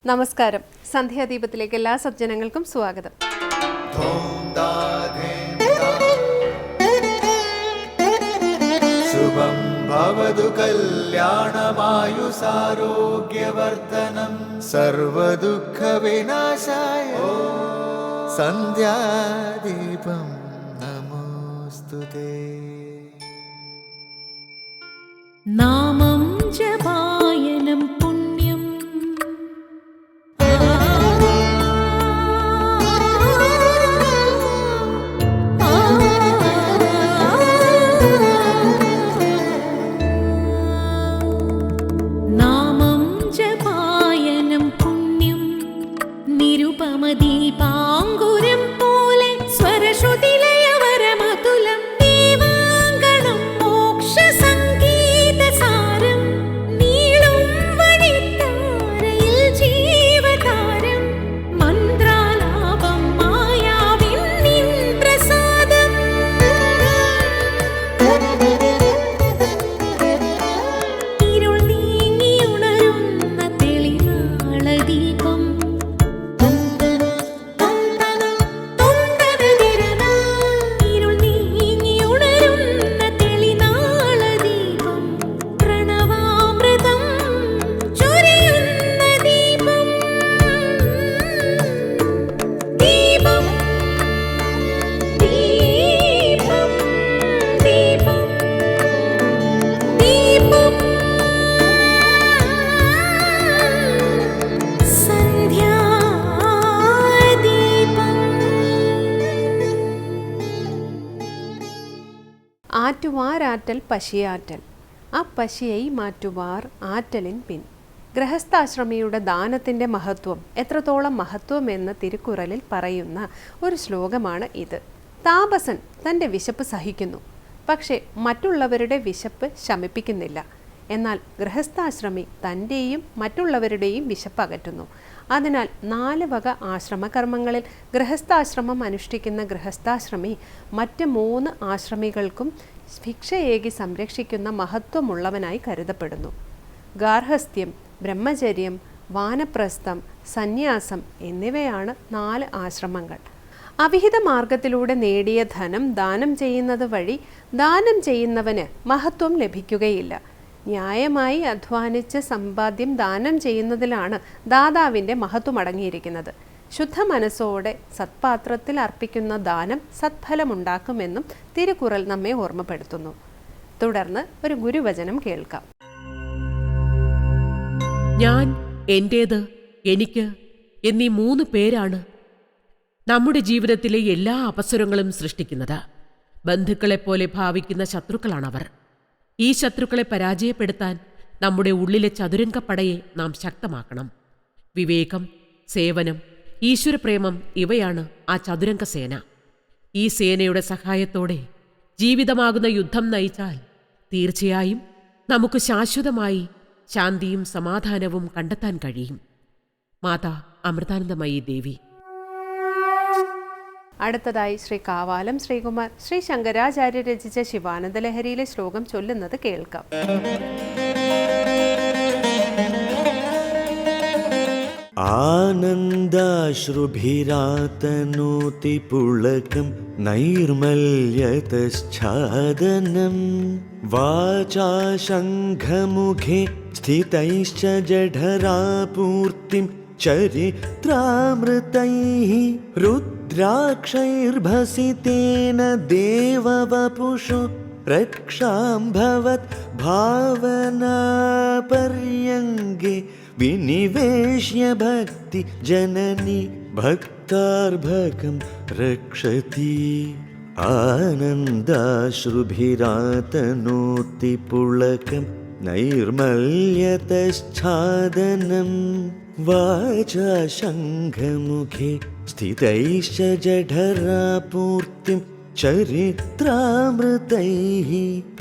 നമസ്കാരം. സന്ധ്യാദീപത്തിലേക്ക് എല്ലാ സജ്ജനങ്ങൾക്കും സ്വാഗതം. ശുഭം ഭവതു കല്യാണമായുസാരോഗ്യവർദ്ധനം സർവദുഃഖ വിനാശായ സന്ധ്യാദീപം നമോസ്തുതേ. നാമം ജപായനം പുണ്യം നാമം ജപായനം പുണ്യം നിരുപമദീപാങ്കുരം പോലെ സ്വരശ്രുതിലയവരമതുലം ദീവാങ്കണം മോക്ഷസംഗീതസാരം നീളും വഴിത്താരയിൽ ജീവതാരം മന്ത്രാലാപം മായാവിൻ നിൻ പ്രസാദം ഇരുൾ നീങ്ങിയുണരുന്ന തെളിനാളദീപം ഇരുൾ നീങ്ങിയുണരുന്ന തെളിനാളദീപം പ്രണവാമൃതം ചൊരിയുന്ന ദീപം ദീപം ദീപം ദീപം ദീപം സന്ധ്യാദീപം. ആറ്റുവാരാറ്റൽ പശിയാറ്റൽ ആ പശിயை മാറ്റുവാർ ആറ്റലിൻ പിൻ. ഗൃഹസ്ഥാശ്രമിയുടെ ദാനത്തിൻ്റെ മഹത്വം എത്രത്തോളം മഹത്വമെന്ന് തിരുക്കുറലിൽ പറയുന്ന ഒരു ശ്ലോകമാണ് ഇത്. താപസൻ തൻ്റെ വിശപ്പ് സഹിക്കുന്നു, പക്ഷേ മറ്റുള്ളവരുടെ വിശപ്പ് ശമിപ്പിക്കുന്നില്ല. എന്നാൽ ഗൃഹസ്ഥാശ്രമി തൻ്റെയും മറ്റുള്ളവരുടെയും വിശപ്പ് അകറ്റുന്നു. അതിനാൽ 4 വക ആശ്രമകർമ്മങ്ങളിൽ ഗൃഹസ്ഥാശ്രമം അനുഷ്ഠിക്കുന്ന ഗൃഹസ്ഥാശ്രമി മറ്റ് 3 ആശ്രമികൾക്കും ഭിക്ഷയേകി സംരക്ഷിക്കുന്ന മഹത്വമുള്ളവനായി കരുതപ്പെടുന്നു. ഗാർഹസ്ഥ്യം, ബ്രഹ്മചര്യം, വാനപ്രസ്ഥം, സന്യാസം എന്നിവയാണ് 4 ആശ്രമങ്ങൾ. അവിഹിത മാർഗത്തിലൂടെ നേടിയ ധനം ദാനം ചെയ്യുന്നത് വഴി ദാനം ചെയ്യുന്നവന് മഹത്വം ലഭിക്കുകയില്ല. ന്യായമായി അധ്വാനിച്ച് സമ്പാദ്യം ദാനം ചെയ്യുന്നതിലാണ് ദാതാവിൻ്റെ മഹത്വം അടങ്ങിയിരിക്കുന്നത്. ശുദ്ധ മനസ്സോടെ സത്പാത്രത്തിൽ അർപ്പിക്കുന്ന ദാനം സത്ഫലമുണ്ടാക്കുമെന്നും തിരുക്കുറൽ നമ്മെ ഓർമ്മപ്പെടുത്തുന്നു. തുടർന്ന് ഒരു ഗുരുവചനം കേൾക്കാം. ഞാൻ, എന്റേത്, എനിക്ക് എന്നീ 3 പേരാണ് നമ്മുടെ ജീവിതത്തിലെ എല്ലാ അവസരങ്ങളും സൃഷ്ടിക്കുന്നത്. ബന്ധുക്കളെപ്പോലെ ഭാവിക്കുന്ന ശത്രുക്കളാണവർ. ഈ ശത്രുക്കളെ പരാജയപ്പെടുത്താൻ നമ്മുടെ ഉള്ളിലെ ചതുരംഗപ്പടയെ നാം ശക്തമാക്കണം. വിവേകം, സേവനം, ഈശ്വരപ്രേമം ഇവയാണ് ആ ചതുരംഗ സേന. ഈ സേനയുടെ സഹായത്തോടെ ജീവിതമാകുന്ന യുദ്ധം നയിച്ചാൽ തീർച്ചയായും നമുക്ക് ശാശ്വതമായി ശാന്തിയും സമാധാനവും കണ്ടെത്താൻ കഴിയും. മാതാ അമൃതാനന്ദമയി ദേവി. അടുത്തതായി ശ്രീ കാവാലം ശ്രീകുമാർ ശ്രീ ശങ്കരാചാര്യ രചിച്ച ശിവാനന്ദലഹരിയിലെ ശ്ലോകം ചൊല്ലുന്നത് കേൾക്കാം. ആനന്ദാശ്രുഭിരാതനോതി പുളകം നൈർമല്യതശ്ചാദനം വാചാ ശംഖമുഖേ സ്ഥിതൈശ്ച ജഠരാപൂർത്തിം ചരിത്രാമൃതൈഃ രുദ്രാക്ഷൈർഭസിതേന ദേവവപുഷു രക്ഷാംഭവത് ഭാവനാപര്യംഗേ വിനിവേശ്യ ഭക്തി ജനനി ഭക്താർഭകം രക്ഷതി. ആനന്ദാശ്രുഭിരാതനോതി പുളകം നൈർമല്യതശ്ചാദനം വാചാ ശംഖമുഖേ സ്ഥിതൈശ്ച ജഠരാപൂർത്തിം ചരിത്രാമൃതൈഃ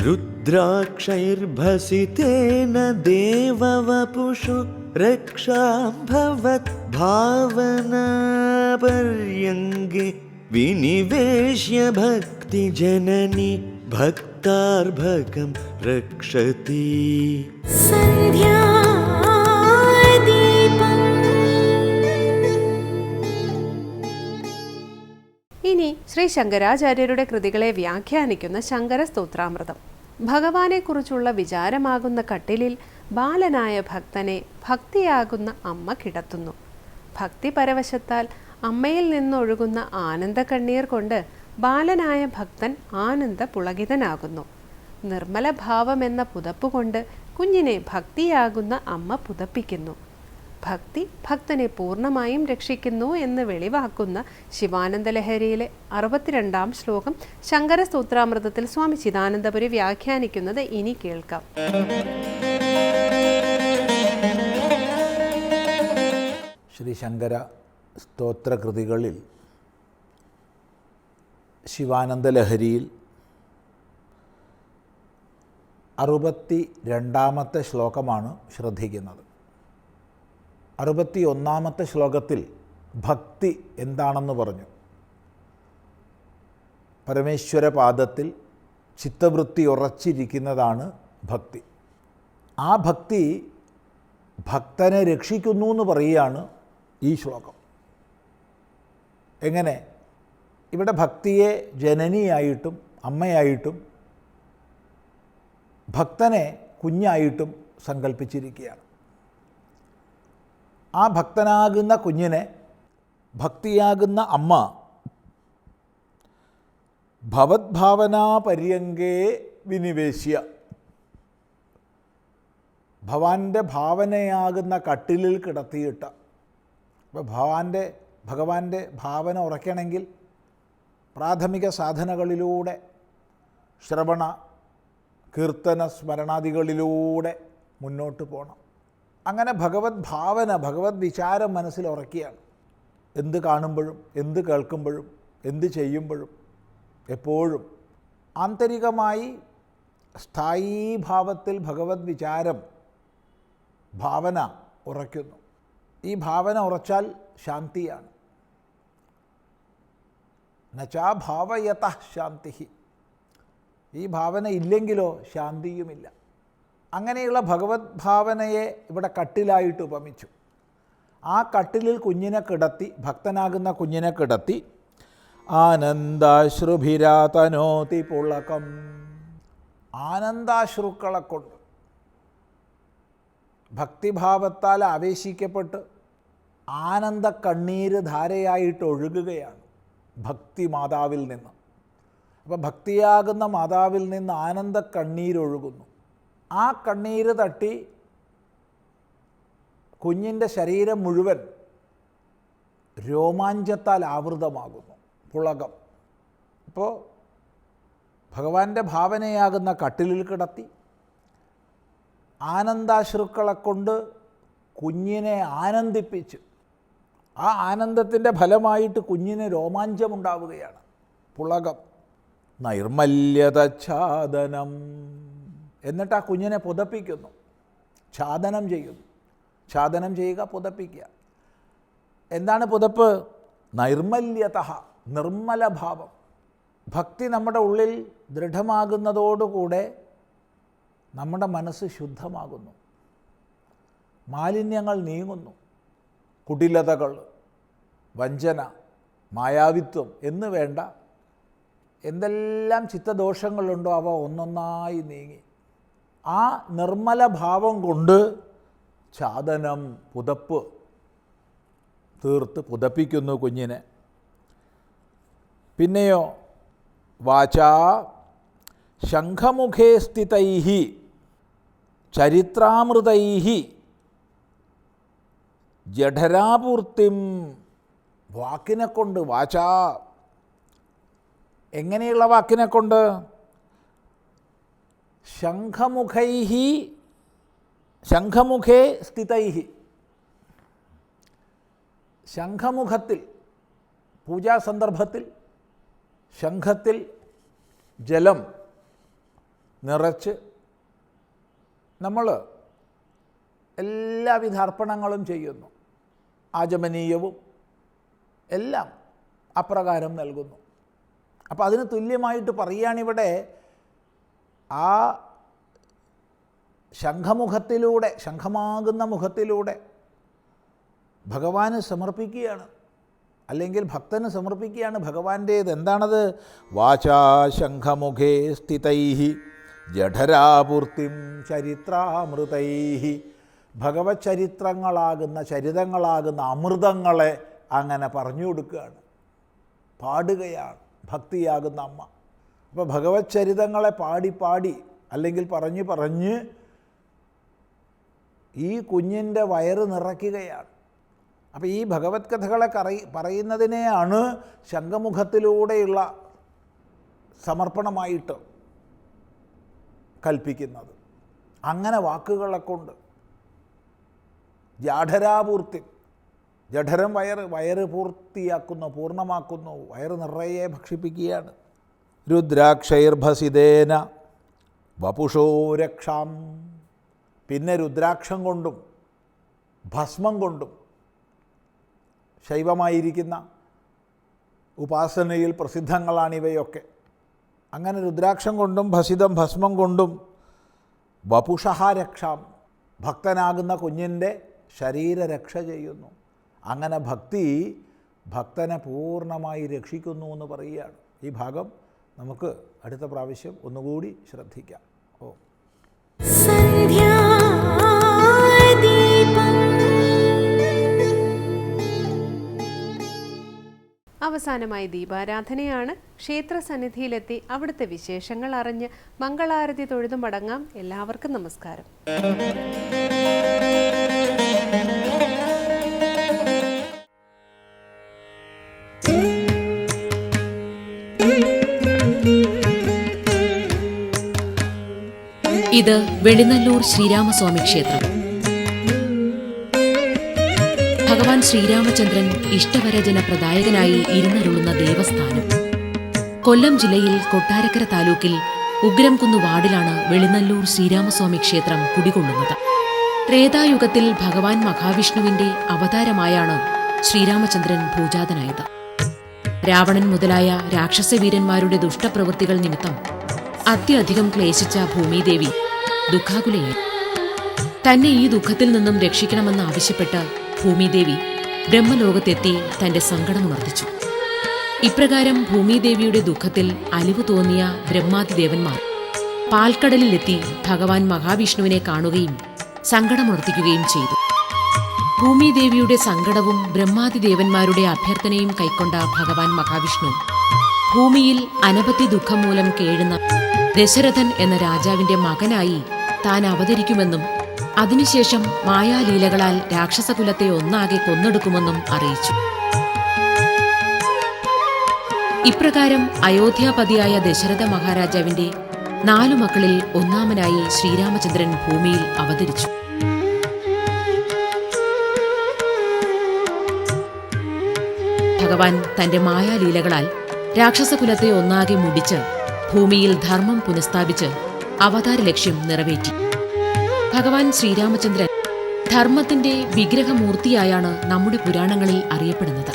രുദ്രാക്ഷൈർഭസിതേന ദേവവപുഷു രക്ഷാംഭവത് ഭാവനാപര്യംഗേ വിനിവേശ്യ ഭക്തി ജനനി ഭക്താർഭകം രക്ഷതി. സന്ധ്യാദീപം ശ്രീ ശങ്കരാചാര്യരുടെ കൃതികളെ വ്യാഖ്യാനിക്കുന്ന ശങ്കര സ്തോത്രാമൃതം. ഭഗവാനെക്കുറിച്ചുള്ള വിചാരമാകുന്ന കട്ടിലിൽ ബാലനായ ഭക്തനെ ഭക്തിയാകുന്ന അമ്മ കിടത്തുന്നു. ഭക്തി പരവശത്താൽ അമ്മയിൽ നിന്നൊഴുകുന്ന ആനന്ദ കണ്ണീർ കൊണ്ട് ബാലനായ ഭക്തൻ ആനന്ദ പുളകിതനാകുന്നു. നിർമ്മല ഭാവമെന്ന പുതപ്പുകൊണ്ട് കുഞ്ഞിനെ ഭക്തിയാകുന്ന അമ്മ പുതപ്പിക്കുന്നു. ഭക്തി ഭക്തനെ പൂർണ്ണമായും രക്ഷിക്കുന്നു എന്ന് വെളിവാക്കുന്ന ശിവാനന്ദലഹരിയിലെ 62-ാം ശ്ലോകം ശങ്കര സ്തോത്രാമൃതത്തിൽ സ്വാമി ചിദാനന്ദപുരി വ്യാഖ്യാനിക്കുന്നത് ഇനി കേൾക്കാം. ശ്രീ ശങ്കര സ്തോത്രകൃതികളിൽ ശിവാനന്ദലഹരിയിൽ 62-ാമത്തെ ശ്ലോകമാണ് ശ്രദ്ധിക്കുന്നത്. 61-ാമത്തെ ശ്ലോകത്തിൽ ഭക്തി എന്താണെന്ന് പറഞ്ഞു. പരമേശ്വര പാദത്തിൽ ചിത്തവൃത്തി ഉറച്ചിരിക്കുന്നതാണ് ഭക്തി. ആ ഭക്തി ഭക്തനെ രക്ഷിക്കുന്നു എന്ന് പറയുകയാണ് ഈ ശ്ലോകം. എങ്ങനെ? ഇവിടെ ഭക്തിയെ ജനനിയായിട്ടും അമ്മയായിട്ടും ഭക്തനെ കുഞ്ഞായിട്ടും സങ്കല്പിച്ചിരിക്കുകയാണ്. ആ ഭക്തനാകുന്ന കുഞ്ഞിനെ ഭക്തിയാകുന്ന അമ്മ ഭവദ്ഭാവനാ പര്യങ്കേ വിനിവേശ്യ, ഭവാന്റെ ഭാവനയാകുന്ന കട്ടിലിൽ കിടത്തിയിട്ട. അപ്പോൾ ഭഗവാന്റെ ഭാവന ഉറയ്ക്കണമെങ്കിൽ പ്രാഥമിക സാധനകളിലൂടെ, ശ്രവണ കീർത്തന സ്മരണാദികളിലൂടെ മുന്നോട്ട് പോകണം. അങ്ങനെ ഭഗവത് ഭാവന, ഭഗവത് വിചാരം മനസ്സിൽ ഉറക്കുകയാണ്. എന്ത് കാണുമ്പോഴും, എന്ത് കേൾക്കുമ്പോഴും, എന്ത് ചെയ്യുമ്പോഴും എപ്പോഴും ആന്തരികമായി സ്ഥായീ ഭാവത്തിൽ ഭഗവത് വിചാരം, ഭാവന ഉറയ്ക്കുന്നു. ഈ ഭാവന ഉറച്ചാൽ ശാന്തിയാണ്. നചാ ഭാവയത ശാന്തി. ഈ ഭാവന ഇല്ലെങ്കിലോ ശാന്തിയുമില്ല. അങ്ങനെയുള്ള ഭഗവത് ഭാവനയെ ഇവിടെ കട്ടിലായിട്ട് ഉപമിച്ചു. ആ കട്ടിലിൽ കുഞ്ഞിനെ കിടത്തി, ഭക്തനാകുന്ന കുഞ്ഞിനെ കിടത്തി, ആനന്ദാശ്രുഭിരാതനോതി പുളകം, ആനന്ദാശ്രുക്കളെ കൊണ്ട് ഭക്തിഭാവത്താൽ ആവേശിക്കപ്പെട്ട് ആനന്ദ കണ്ണീര് ധാരയായിട്ട് ഒഴുകുകയാണ് ഭക്തി മാതാവിൽ നിന്ന്. അപ്പോൾ ഭക്തിയാകുന്ന മാതാവിൽ നിന്ന് ആനന്ദ കണ്ണീരൊഴുകുന്നു. ആ കണ്ണീര് തട്ടി കുഞ്ഞിൻ്റെ ശരീരം മുഴുവൻ രോമാഞ്ചത്താൽ ആവൃതമാകുന്നു, പുളകം. അപ്പോൾ ഭഗവാന്റെ ഭാവനയാകുന്ന കട്ടിലിൽ കിടത്തി ആനന്ദാശ്രുക്കളെ കൊണ്ട് കുഞ്ഞിനെ ആനന്ദിപ്പിച്ച്, ആ ആനന്ദത്തിൻ്റെ ഫലമായിട്ട് കുഞ്ഞിന് രോമാഞ്ചമുണ്ടാവുകയാണ്, പുളകം. നൈർമല്യതച്ഛാദനം. എന്നിട്ട് ആ കുഞ്ഞിനെ പുതപ്പിക്കുന്നു, ഛാദനം ചെയ്യുന്നു. ഛാദനം ചെയ്യുക, പുതപ്പിക്കുക. എന്താണ് പുതപ്പ്? നൈർമല്യത, നിർമ്മലഭാവം. ഭക്തി നമ്മുടെ ഉള്ളിൽ ദൃഢമാകുന്നതോടുകൂടെ നമ്മുടെ മനസ്സ് ശുദ്ധമാകുന്നു, മാലിന്യങ്ങൾ നീങ്ങുന്നു. കുടിലതകൾ, വഞ്ചന, മായാവിത്വം എന്ന് വേണ്ട എന്തെല്ലാം ചിത്തദോഷങ്ങളുണ്ടോ അവ ഒന്നൊന്നായി നീങ്ങി. ആ നിർമ്മല ഭാവം കൊണ്ട് ഛാദനം, പുതപ്പ് തീർത്ത് പുതപ്പിക്കുന്നു കുഞ്ഞിനെ. പിന്നെയോ വാചാ ശംഖമുഖേ സ്ഥിതൈഹി ചരിത്രാമൃതൈഹി ജഠരാപൂർത്തിം. വാക്കിനെ കൊണ്ട്, വാചാ എങ്ങനെയുള്ള വാക്കിനെ കൊണ്ട്? ശംഖമുഖൈഹി, ശംഖമുഖേ സ്ഥിതൈഹി. ശംഖമുഖത്തിൽ, പൂജാസന്ദർഭത്തിൽ ശംഖത്തിൽ ജലം നിറച്ച് നമ്മൾ എല്ലാവിധ അർപ്പണങ്ങളും ചെയ്യുന്നു. ആചമനീയവും എല്ലാം അപ്രകാരം നൽകുന്നു. അപ്പോൾ അതിന് തുല്യമായിട്ട് പറയുകയാണിവിടെ, ആ ശംഖമുഖത്തിലൂടെ, ശംഖമാകുന്ന മുഖത്തിലൂടെ ഭഗവാന് സമർപ്പിക്കുകയാണ്. അല്ലെങ്കിൽ ഭക്തന് സമർപ്പിക്കുകയാണ് ഭഗവാന്റേത്. എന്താണത്? വാചാ ശംഖമുഖേ സ്ഥിതൈഹി ജഠരാപൂർത്തിം ചരിത്രാമൃതൈഹി. ഭഗവത് ചരിത്രങ്ങളാകുന്ന ചരിതങ്ങളാകുന്ന അമൃതങ്ങളെ അങ്ങനെ പറഞ്ഞു കൊടുക്കുകയാണ്, പാടുകയാണ് ഭക്തിയാകുന്ന അമ്മ. അപ്പോൾ ഭഗവത് ചരിതങ്ങളെ പാടി പാടി അല്ലെങ്കിൽ പറഞ്ഞ് ഈ കുഞ്ഞിൻ്റെ വയറ് നിറയ്ക്കുകയാണ്. അപ്പോൾ ഈ ഭഗവത് കഥകളെ പറയുന്നതിനെയാണ് ശംഖമുഖത്തിലൂടെയുള്ള സമർപ്പണമായിട്ട് കൽപ്പിക്കുന്നത്. അങ്ങനെ വാക്കുകളെ കൊണ്ട് ജാഠരാപൂർത്തി, ജഠരം വയറ് പൂർണ്ണമാക്കുന്നു, വയറ് നിറയെ ഭക്ഷിപ്പിക്കുകയാണ്. രുദ്രാക്ഷൈർഭസിതേന വപുഷോ രക്ഷാം. പിന്നെ രുദ്രാക്ഷം കൊണ്ടും ഭസ്മം കൊണ്ടും, ശൈവമായിരിക്കുന്ന ഉപാസനയിൽ പ്രസിദ്ധങ്ങളാണിവയൊക്കെ. അങ്ങനെ രുദ്രാക്ഷം കൊണ്ടും ഭസ്മം കൊണ്ടും വപുഷഃ രക്ഷാം, ഭക്തനാകുന്ന കുഞ്ഞിൻ്റെ ശരീരരക്ഷ ചെയ്യുന്നു. അങ്ങനെ ഭക്തി ഭക്തനെ പൂർണ്ണമായി രക്ഷിക്കുന്നു എന്ന് പറയുകയാണ്. ഈ ഭാഗം നമുക്ക് അടുത്ത പ്രാവശ്യം ഒന്നുകൂടി ശ്രദ്ധിക്കാം. അവസാനമായി ദീപാരാധനയാണ്. ക്ഷേത്രസന്നിധിയിലെത്തി അവിടുത്തെ വിശേഷങ്ങൾ അറിഞ്ഞ് മംഗളാരതി തൊഴുതു മടങ്ങാം. എല്ലാവർക്കും നമസ്കാരം. ഇത് വെളിനല്ലൂർ ശ്രീരാമസ്വാമി ക്ഷേത്രം. ഭഗവാൻ ശ്രീരാമചന്ദ്രൻ ഇഷ്ടവരജന പ്രദായകനായി ഇരുന്നരുളുന്ന ദേവസ്ഥാനം. കൊല്ലം ജില്ലയിൽ കൊട്ടാരക്കര താലൂക്കിൽ ഉഗ്രംകുന്ന് വാർഡിലാണ് വെളിനല്ലൂർ ശ്രീരാമസ്വാമി ക്ഷേത്രം കുടികൊള്ളുന്നത്. ത്രേതായുഗത്തിൽ ഭഗവാൻ മഹാവിഷ്ണുവിന്റെ അവതാരമായാണ് ശ്രീരാമചന്ദ്രൻ ഭൂജാതനായത്. രാവണൻ മുതലായ രാക്ഷസവീരന്മാരുടെ ദുഷ്ടപ്രവൃത്തികൾ നിമിത്തം അത്യധികം ക്ലേശിച്ച ഭൂമിദേവി ദുഃഖാകുലയായി. തന്നെ ഈ ദുഃഖത്തിൽ നിന്നും രക്ഷിക്കണമെന്ന് ആവശ്യപ്പെട്ട് ഭൂമിദേവി ബ്രഹ്മലോകത്തെത്തി തന്റെ സങ്കടമുണർത്തിച്ചു. ഇപ്രകാരം ഭൂമിദേവിയുടെ ദുഃഖത്തിൽ അലിവു തോന്നിയ ബ്രഹ്മാദിദേവന്മാർ പാൽക്കടലിലെത്തി ഭഗവാൻ മഹാവിഷ്ണുവിനെ കാണുകയും സങ്കടമുണർത്തിക്കുകയും ചെയ്തു. ഭൂമിദേവിയുടെ സങ്കടവും ബ്രഹ്മാദിദേവന്മാരുടെ അഭ്യർത്ഥനയും കൈക്കൊണ്ട ഭഗവാൻ മഹാവിഷ്ണു ഭൂമിയിൽ അനവധി ദുഃഖം മൂലം കേഴുന്ന ദശരഥൻ എന്ന രാജാവിന്റെ മകനായി താൻ അവതരിക്കുമെന്നും അതിനുശേഷം മായാലീലകളാൽ രാക്ഷസകുലത്തെ ഒന്നാകെ കൊന്നെടുക്കുമെന്നും അറിയിച്ചു. ഇപ്രകാരം അയോധ്യാപതിയായ ദശരഥ മഹാരാജാവിന്റെ 4 മക്കളിൽ ഒന്നാമനായി ശ്രീരാമചന്ദ്രൻ ഭൂമിയിൽ അവതരിച്ചു. ഭഗവാൻ തന്റെ മായാലീലകളാൽ രാക്ഷസകുലത്തെ ഒന്നാകെ മുടിച്ച് ഭൂമിയിൽ ധർമ്മം പുനഃസ്ഥാപിച്ച് അവതാര ലക്ഷ്യം നിറവേറ്റി. ഭഗവാൻ ശ്രീരാമചന്ദ്രൻ ധർമ്മത്തിന്റെ വിഗ്രഹമൂർത്തിയായാണ് നമ്മുടെ പുരാണങ്ങളിൽ അറിയപ്പെടുന്നത്.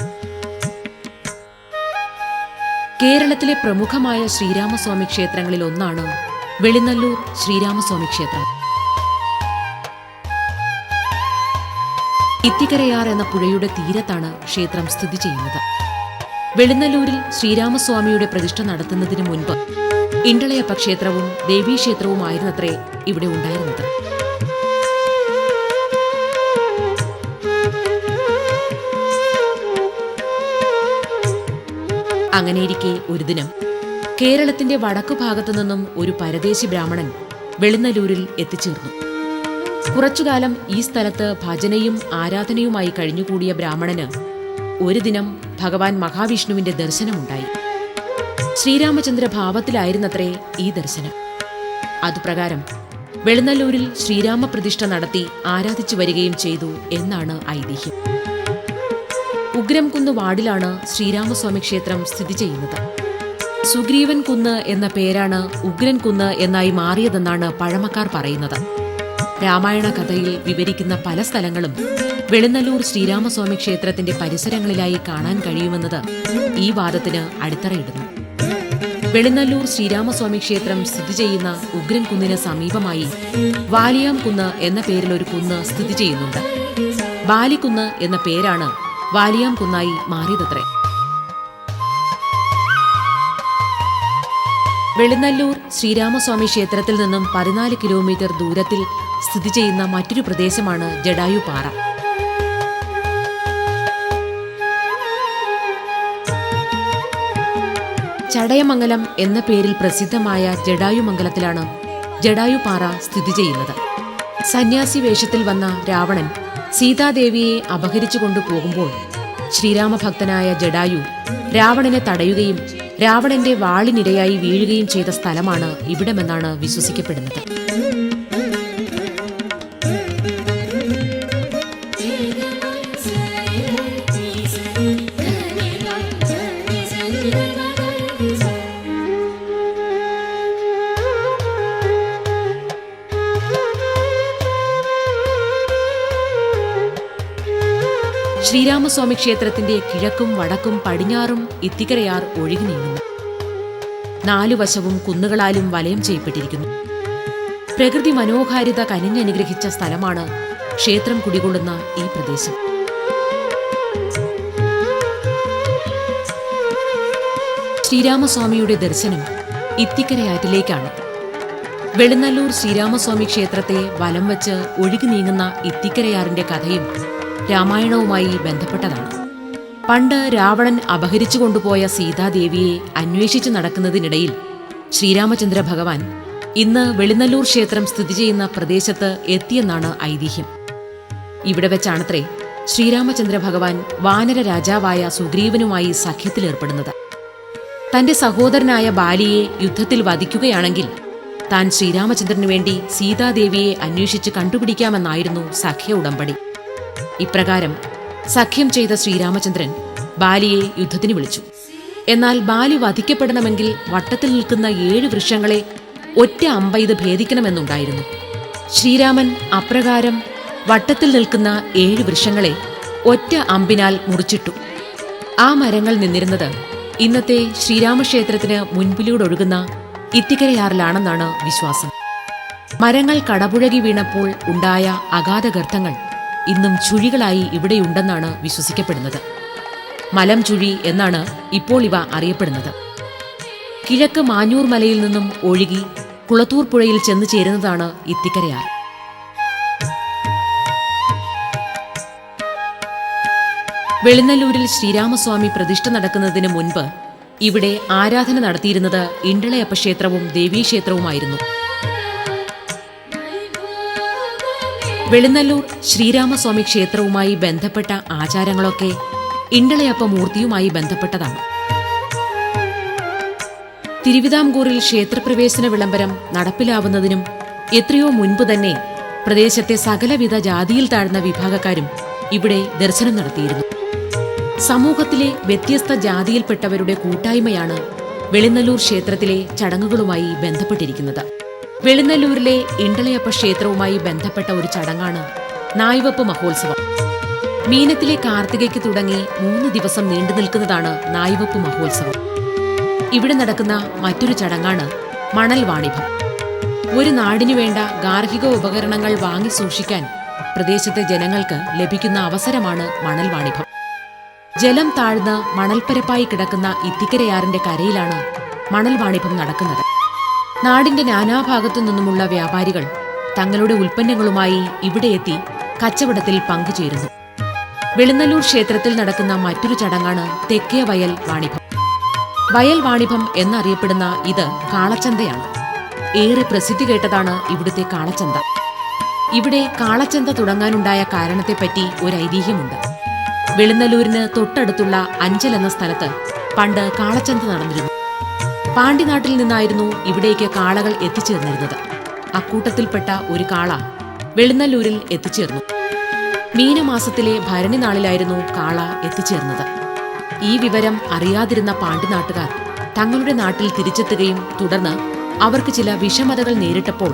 കേരളത്തിലെ പ്രമുഖമായ ശ്രീരാമസ്വാമി ക്ഷേത്രങ്ങളിൽ ഒന്നാണ് വെളിനല്ലൂർ ശ്രീരാമസ്വാമി ക്ഷേത്രം. ഇത്തിക്കരയാർ എന്ന പുഴയുടെ തീരത്താണ് ക്ഷേത്രം സ്ഥിതി ചെയ്യുന്നത്. വെളിനല്ലൂരിൽ ശ്രീരാമസ്വാമിയുടെ പ്രതിഷ്ഠ നടത്തുന്നതിന് മുൻപ് ഇണ്ടളയപ്പ ക്ഷേത്രവും ദേവീക്ഷേത്രവുമായിരുന്നത്രേ ഇവിടെ ഉണ്ടായിരുന്നത്. അങ്ങനെയിരിക്കെ ഒരു ദിനം കേരളത്തിന്റെ വടക്കുഭാഗത്തു നിന്നും ഒരു പരദേശി ബ്രാഹ്മണൻ വെളിനല്ലൂരിൽ എത്തിച്ചേർന്നു. കുറച്ചുകാലം ഈ സ്ഥലത്ത് ഭജനയും ആരാധനയുമായി കഴിഞ്ഞുകൂടിയ ബ്രാഹ്മണന് ഒരു ദിനം ഭഗവാൻ മഹാവിഷ്ണുവിന്റെ ദർശനമുണ്ടായി. ശ്രീരാമചന്ദ്ര ഭാവത്തിലായിരുന്നത്രേ ഈ ദർശനം. അതുപ്രകാരം വെളിനല്ലൂരിൽ ശ്രീരാമപ്രതിഷ്ഠ നടത്തി ആരാധിച്ചു വരികയും ചെയ്തു എന്നാണ് ഐതിഹ്യം. ഉഗ്രംകുന്ന് വാർഡിലാണ് ശ്രീരാമസ്വാമി ക്ഷേത്രം സ്ഥിതി ചെയ്യുന്നത്. സുഗ്രീവൻ കുന്ന് എന്ന പേരാണ് ഉഗ്രൻ കുന്ന് എന്നായി മാറിയതെന്നാണ് പഴമക്കാർ പറയുന്നത്. രാമായണ കഥയിൽ വിവരിക്കുന്ന പല സ്ഥലങ്ങളും വെളിനല്ലൂർ ശ്രീരാമസ്വാമി ക്ഷേത്രത്തിന്റെ പരിസരങ്ങളിലായി കാണാൻ കഴിയുമെന്നത് ഈ വാദത്തിന് അടിത്തറയിടുന്നു. വെളിനല്ലൂർ ശ്രീരാമസ്വാമി ക്ഷേത്രം സ്ഥിതി ചെയ്യുന്ന ഉഗ്രൻ കുന്നിന് സമീപമായി വാലിയാം കുന്ന് എന്ന പേരിൽ ഒരു കുന്ന് സ്ഥിതി ചെയ്യുന്നുണ്ട്. ബാലിക്കുന്ന് എന്ന പേരാണ് വാലിയാം കുന്നായി മാറിയതത്രേ. വെളുന്നല്ലൂർ ശ്രീരാമസ്വാമി ക്ഷേത്രത്തിൽ നിന്നും 14 കിലോമീറ്റർ ദൂരത്തിൽ സ്ഥിതി ചെയ്യുന്ന മറ്റൊരു പ്രദേശമാണ് ജടായുപാറ. ചടയമംഗലം എന്ന പേരിൽ പ്രസിദ്ധമായ ജടായുമംഗലത്തിലാണ് ജടായുപാറ സ്ഥിതി ചെയ്യുന്നത്. സന്യാസി വേഷത്തിൽ വന്ന രാവണൻ സീതാദേവിയെ അപഹരിച്ചു കൊണ്ടുപോകുമ്പോൾ ശ്രീരാമഭക്തനായ ജടായു രാവണനെ തടയുകയും രാവണന്റെ വാളിനിരയായി വീഴുകയും ചെയ്ത സ്ഥലമാണ് ഇവിടമെന്നാണ് വിശ്വസിക്കപ്പെടുന്നത്. ശ്രീരാമസ്വാമി ക്ഷേത്രത്തിന്റെ കിഴക്കും വടക്കും പടിഞ്ഞാറും ഇത്തിക്കരയാർ ഒഴുകി നീങ്ങുന്നു. 4 വശവും കുന്നുകളാലും വലയം ചെയ്യപ്പെട്ടിരിക്കുന്നു. പ്രകൃതി മനോഹാരിത കനിഞ്ഞനുഗ്രഹിച്ച സ്ഥലമാണ് ക്ഷേത്രം കുടികൊള്ളുന്ന ഈ പ്രദേശം. ശ്രീരാമസ്വാമിയുടെ ദർശനം ഇത്തിക്കരയാറ്റിലേക്കാണ്. വെളുന്നല്ലൂർ ശ്രീരാമസ്വാമി ക്ഷേത്രത്തെ വലം വച്ച് ഒഴുകി നീങ്ങുന്ന ഇത്തിക്കരയാറിന്റെ കഥയും രാമായണവുമായി ബന്ധപ്പെട്ടതാണ്. പണ്ട് രാവണൻ അപഹരിച്ചു കൊണ്ടുപോയ സീതാദേവിയെ അന്വേഷിച്ചു നടക്കുന്നതിനിടയിൽ ശ്രീരാമചന്ദ്ര ഭഗവാൻ ഇന്ന് വെളുന്നല്ലൂർ ക്ഷേത്രം സ്ഥിതി ചെയ്യുന്ന പ്രദേശത്ത് എത്തിയെന്നാണ് ഐതിഹ്യം. ഇവിടെ വെച്ചാണത്രേ ശ്രീരാമചന്ദ്ര ഭഗവാൻ വാനര രാജാവായ സുഗ്രീവനുമായി സഖ്യത്തിലേർപ്പെടുന്നത്. തന്റെ സഹോദരനായ ബാലിയെ യുദ്ധത്തിൽ വധിക്കുകയാണെങ്കിൽ താൻ ശ്രീരാമചന്ദ്രനു വേണ്ടി സീതാദേവിയെ അന്വേഷിച്ച് കണ്ടുപിടിക്കാമെന്നായിരുന്നു സഖ്യ ഉടമ്പടി. ഇപ്രകാരം സഖ്യം ചെയ്ത ശ്രീരാമചന്ദ്രൻ ബാലിയെ യുദ്ധത്തിന് വിളിച്ചു. എന്നാൽ ബാലി വധിക്കപ്പെടണമെങ്കിൽ വട്ടത്തിൽ നിൽക്കുന്ന 7 വൃക്ഷങ്ങളെ ഒറ്റ അമ്പെയ്ത് ഭേദിക്കണമെന്നുണ്ടായിരുന്നു. ശ്രീരാമൻ അപ്രകാരം വട്ടത്തിൽ നിൽക്കുന്ന 7 വൃക്ഷങ്ങളെ ഒറ്റ അമ്പിനാൽ മുറിച്ചിട്ടു. ആ മരങ്ങൾ നിന്നിരുന്നത് ഇന്നത്തെ ശ്രീരാമക്ഷേത്രത്തിന് മുൻപിലൂടൊഴുകുന്ന ഇത്തിക്കരയാറിലാണെന്നാണ് വിശ്വാസം. മരങ്ങൾ കടപുഴകി വീണപ്പോൾ ഉണ്ടായ അഗാധഗർത്തങ്ങൾ ഇന്നും ചുഴികളായി ഇവിടെയുണ്ടെന്നാണ് വിശ്വസിക്കപ്പെടുന്നത്. മലം ചുഴി എന്നാണ് ഇപ്പോൾ ഇവ അറിയപ്പെടുന്നത്. കിഴക്ക് മാഞ്ഞൂർ മലയിൽ നിന്നും ഒഴുകി കുളത്തൂർ പുഴയിൽ ചെന്നു ചേരുന്നതാണ് ഇത്തിക്കരയാർ. വെളുന്നല്ലൂരിൽ ശ്രീരാമസ്വാമി പ്രതിഷ്ഠ നടക്കുന്നതിന് മുൻപ് ഇവിടെ ആരാധന നടത്തിയിരുന്നത് ഇണ്ടളയപ്പ ക്ഷേത്രവും ദേവീക്ഷേത്രവുമായിരുന്നു. വെളുന്നല്ലൂർ ശ്രീരാമസ്വാമി ക്ഷേത്രവുമായി ബന്ധപ്പെട്ട ആചാരങ്ങളൊക്കെ ഇണ്ടളയപ്പ മൂർത്തിയുമായി ബന്ധപ്പെട്ടതാണ്. തിരുവിതാംകൂറിൽ ക്ഷേത്രപ്രവേശന വിളംബരം നടപ്പിലാവുന്നതിനും എത്രയോ മുൻപ് തന്നെ പ്രദേശത്തെ സകലവിധ ജാതിയിൽ താഴ്ന്ന വിഭാഗക്കാരും ഇവിടെ ദർശനം നടത്തിയിരുന്നു. സമൂഹത്തിലെ വ്യത്യസ്ത ജാതിയിൽപ്പെട്ടവരുടെ കൂട്ടായ്മയാണ് വെളുന്നല്ലൂർ ക്ഷേത്രത്തിലെ ചടങ്ങുകളുമായി ബന്ധപ്പെട്ടിരിക്കുന്നത്. വെളുന്നല്ലൂരിലെ ഇണ്ടളയപ്പ ക്ഷേത്രവുമായി ബന്ധപ്പെട്ട ഒരു ചടങ്ങാണ് നായ്വപ്പ് മഹോത്സവം. മീനത്തിലെ കാർത്തികയ്ക്ക് തുടങ്ങി 3 ദിവസം നീണ്ടു നിൽക്കുന്നതാണ് നായ്വപ്പ് മഹോത്സവം. ഇവിടെ നടക്കുന്ന മറ്റൊരു ചടങ്ങാണ് മണൽ വാണിഭം. ഒരു നാടിനു വേണ്ട ഗാർഹിക ഉപകരണങ്ങൾ വാങ്ങി സൂക്ഷിക്കാൻ പ്രദേശത്തെ ജനങ്ങൾക്ക് ലഭിക്കുന്ന അവസരമാണ് മണൽ വാണിഭം. ജലം താഴ്ന്ന് മണൽപ്പരപ്പായി കിടക്കുന്ന ഇത്തിക്കരയാറിന്റെ കരയിലാണ് മണൽ വാണിഭം നടക്കുന്നത്. നാടിന്റെ നാനാഭാഗത്തു നിന്നുമുള്ള വ്യാപാരികൾ തങ്ങളുടെ ഉൽപ്പന്നങ്ങളുമായി ഇവിടെ എത്തി കച്ചവടത്തിൽ പങ്കുചേരുന്നു. വെളുന്നല്ലൂർ ക്ഷേത്രത്തിൽ നടക്കുന്ന മറ്റൊരു ചടങ്ങാണ് തെക്കേ വയൽ വാണിഭം. വയൽ വാണിഭം എന്നറിയപ്പെടുന്ന ഇത് കാളച്ചന്തയാണ്. ഏറെ പ്രസിദ്ധി കേട്ടതാണ് ഇവിടുത്തെ കാളച്ചന്ത. ഇവിടെ കാളച്ചന്ത തുടങ്ങാനുണ്ടായ കാരണത്തെപ്പറ്റി ഒരു ഐതിഹ്യമുണ്ട്. വെളുന്നല്ലൂരിന് തൊട്ടടുത്തുള്ള അഞ്ചൽ എന്ന സ്ഥലത്ത് പണ്ട് കാളച്ചന്ത നടന്നിരുന്നു. പാണ്ഡ്യനാട്ടിൽ നിന്നായിരുന്നു ഇവിടേക്ക് കാളകൾ എത്തിച്ചേർന്നിരുന്നത്. അക്കൂട്ടത്തിൽപ്പെട്ട ഒരു കാള വെളുന്നല്ലൂരിൽ എത്തിച്ചേർന്നു. മീനമാസത്തിലെ ഭരണി നാളിലായിരുന്നു കാള എത്തിച്ചേർന്നത്. ഈ വിവരം അറിയാതിരുന്ന പാണ്ഡ്യനാട്ടുകാർ തങ്ങളുടെ നാട്ടിൽ തിരിച്ചെത്തുകയും തുടർന്ന് അവർക്ക് ചില വിഷമതകൾ നേരിട്ടപ്പോൾ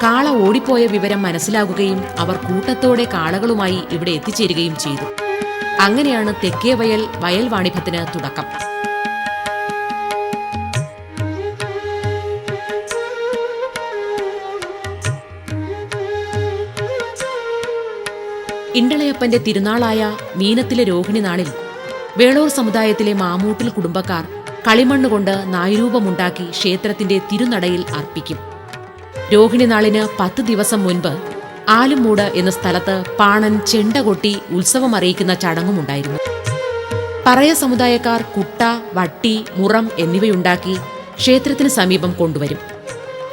കാള ഓടിപ്പോയ വിവരം മനസ്സിലാകുകയും അവർ കൂട്ടത്തോടെ കാളകളുമായി ഇവിടെ എത്തിച്ചേരുകയും ചെയ്തു. അങ്ങനെയാണ് തെക്കേ വയൽ വയൽ വാണിഭത്തിന് തുടക്കം. ഇണ്ടളയപ്പന്റെ തിരുനാളായ മീനത്തിലെ രോഹിണി നാളിൽ വേളൂർ സമുദായത്തിലെ മാമൂട്ടിൽ കുടുംബക്കാർ കളിമണ്ണുകൊണ്ട് നായ്രൂപമുണ്ടാക്കി ക്ഷേത്രത്തിന്റെ തിരുനടയിൽ അർപ്പിക്കും. രോഹിണി നാളിന് 10 ദിവസം മുൻപ് ആലുംമൂട് എന്ന സ്ഥലത്ത് പാണൻ ചെണ്ട കൊട്ടി ഉത്സവം അറിയിക്കുന്ന ചടങ്ങുമുണ്ടായിരുന്നു. പറയ സമുദായക്കാർ കുട്ട, വട്ടി, മുറം എന്നിവയുണ്ടാക്കി ക്ഷേത്രത്തിന് സമീപം കൊണ്ടുവരും.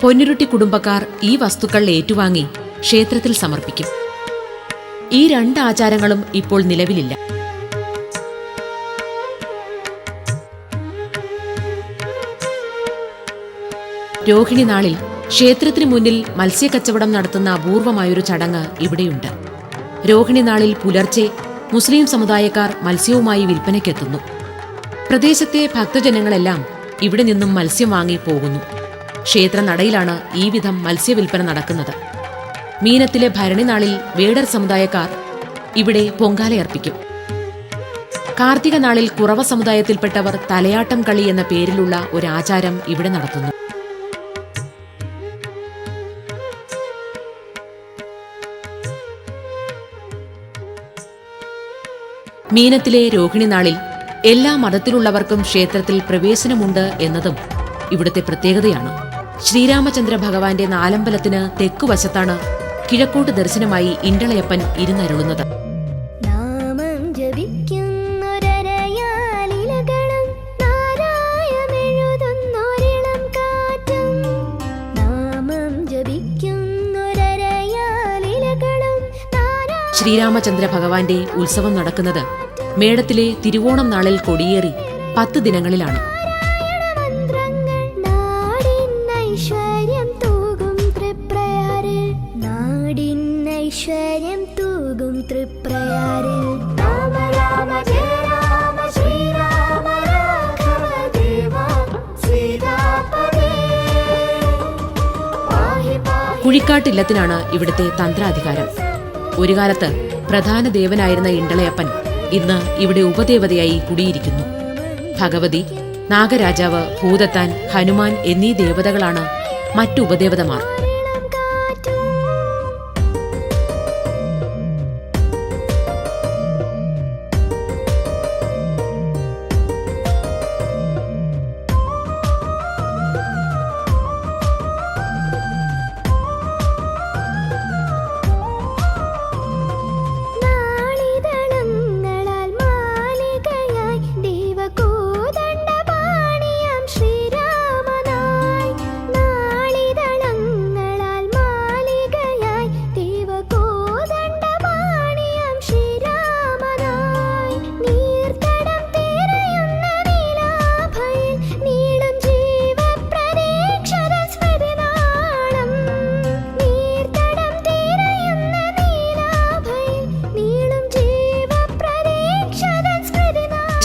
പൊന്നുരുട്ടി കുടുംബക്കാർ ഈ വസ്തുക്കൾ ഏറ്റുവാങ്ങി ക്ഷേത്രത്തിൽ സമർപ്പിക്കും. ഈ 2 ആചാരങ്ങളും ഇപ്പോൾ നിലവിലില്ല. രോഹിണി നാളിൽ ക്ഷേത്രത്തിനു മുന്നിൽ മത്സ്യക്കച്ചവടം നടത്തുന്ന അപൂർവമായൊരു ചടങ്ങ് ഇവിടെയുണ്ട്. രോഹിണി നാളിൽ പുലർച്ചെ മുസ്ലിം സമുദായക്കാർ മത്സ്യവുമായി വിൽപ്പനയ്ക്കെത്തുന്നു. പ്രദേശത്തെ ഭക്തജനങ്ങളെല്ലാം ഇവിടെ നിന്നും മത്സ്യം വാങ്ങി പോകുന്നു. ക്ഷേത്ര നടയിലാണ് ഈ വിധം മത്സ്യവിൽപ്പന നടക്കുന്നത്. മീനത്തിലെ ഭരണി നാളിൽ വേടർ സമുദായക്കാർ ഇവിടെ പൊങ്കാലയർപ്പിക്കും. കാർത്തിക നാളിൽ കുറവ സമുദായത്തിൽപ്പെട്ടവർ തലയാട്ടം കളി എന്ന പേരിലുള്ള ഒരു ആചാരം ഇവിടെ നടത്തുന്നു. മീനത്തിലെ രോഹിണി നാളിൽ എല്ലാ മതത്തിലുള്ളവർക്കും ക്ഷേത്രത്തിൽ പ്രവേശനമുണ്ട് എന്നതും ഇവിടുത്തെ പ്രത്യേകതയാണ്. ശ്രീരാമചന്ദ്ര ഭഗവാന്റെ നാലമ്പലത്തിന് തെക്കുവശത്താണ് കിഴക്കോട്ട് ദർശനമായി ഇണ്ടളയപ്പൻ ഇരുന്നരുളുന്നത്. നാമം ജപിക്കുന്നൊരരയാലിലകളും നാരായമെഴുതുന്നൊരിളം കാറ്റും. നാമം ജപിക്കുന്നൊരരയാലിലകളും ശ്രീരാമചന്ദ്ര ഭഗവാന്റെ ഉത്സവം നടക്കുന്നത് മേടത്തിലെ തിരുവോണം നാളിൽ കൊടിയേറി 10 ദിനങ്ങളിലാണ്. നാടിന്നൈശ്വര്യം തൂകും തൃപ്രയാരിൽ. നാടിന്നൈശ്വര്യം തൂകും തൃപ്രയാരിൽ. രാമ രാമ ജയ രാമ ശ്രീരാമ രാഘവ ദേവ സീതാപതേ പാഹി പാഹി. കുഴിക്കാട്ടില്ലത്തിനാണ് ഇവിടുത്തെ തന്ത്രാധികാരം. ഒരു കാലത്ത് പ്രധാന ദേവനായിരുന്ന ഇണ്ടളയപ്പൻ ഇന്ന് ഇവിടെ ഉപദേവതയായി കുടിയിരിക്കുന്നു. ഭഗവതി, നാഗരാജാവ്, ഭൂതത്താൻ, ഹനുമാൻ എന്നീ ദേവതകളാണ് മറ്റു ഉപദേവതമാർ.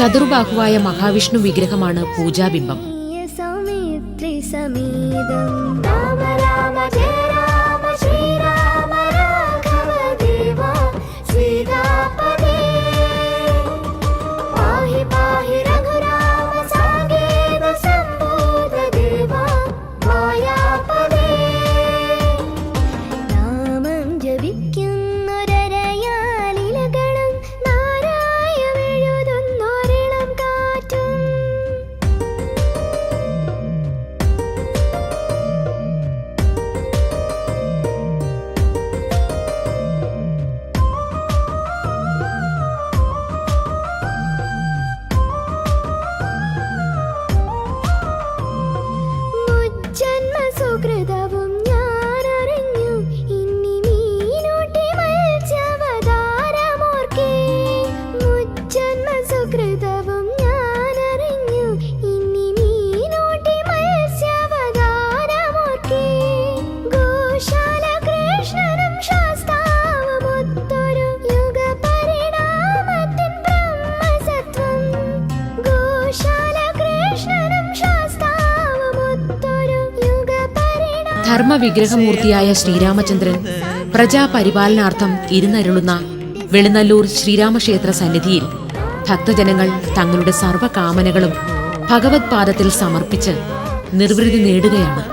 ചതുർബാഹുവായ മഹാവിഷ്ണു വിഗ്രഹമാണ് പൂജാബിംബം. സൗമിത്രി സമീതം. രാമ രാമ ജയ രാമ ശ്രീരാമ രാഘവ ദേവ സീതാപതേ പാഹി പാഹി രഘുരാമ സാകേത സംഭൂത ദേവ മായാപതേ. നാമം ജപിക്കുന്നൊരരയാലിലകളും നാരായമെഴുതുന്നൊരിളം കാറ്റും. മുജ്ജന്മസുകൃതവും ഞാനറിഞ്ഞു ഇന്നി മീനൂട്ടി മത്സ്യാവതാരമോർക്കേ. മുജ്ജന്മസുകൃതവും ഞാനറിഞ്ഞു ഇന്നി മീനൂട്ടി മത്സ്യാവതാരമോർക്കേ. ഗോശാല കൃഷ്ണനും ശാസ്താവുമൊത്തൊരു യുഗപരിണാമത്തിൻ ബ്രഹ്മസത്വം. ഗോശാല കൃഷ്ണനും ശാസ്താവുമൊത്തൊരു യുഗപരിണാമ. ധർമ്മവിഗ്രഹമൂർത്തിയായ ശ്രീരാമചന്ദ്രൻ പ്രജാപരിപാലനാർത്ഥം ഇരുന്നരുളുന്ന വെളുന്നല്ലൂർ ശ്രീരാമക്ഷേത്ര സന്നിധിയിൽ ഭക്തജനങ്ങൾ തങ്ങളുടെ സർവ്വകാമനകളും ഭഗവത് പാദത്തിൽ സമർപ്പിച്ച് നിർവൃതി നേടുകയാണ്.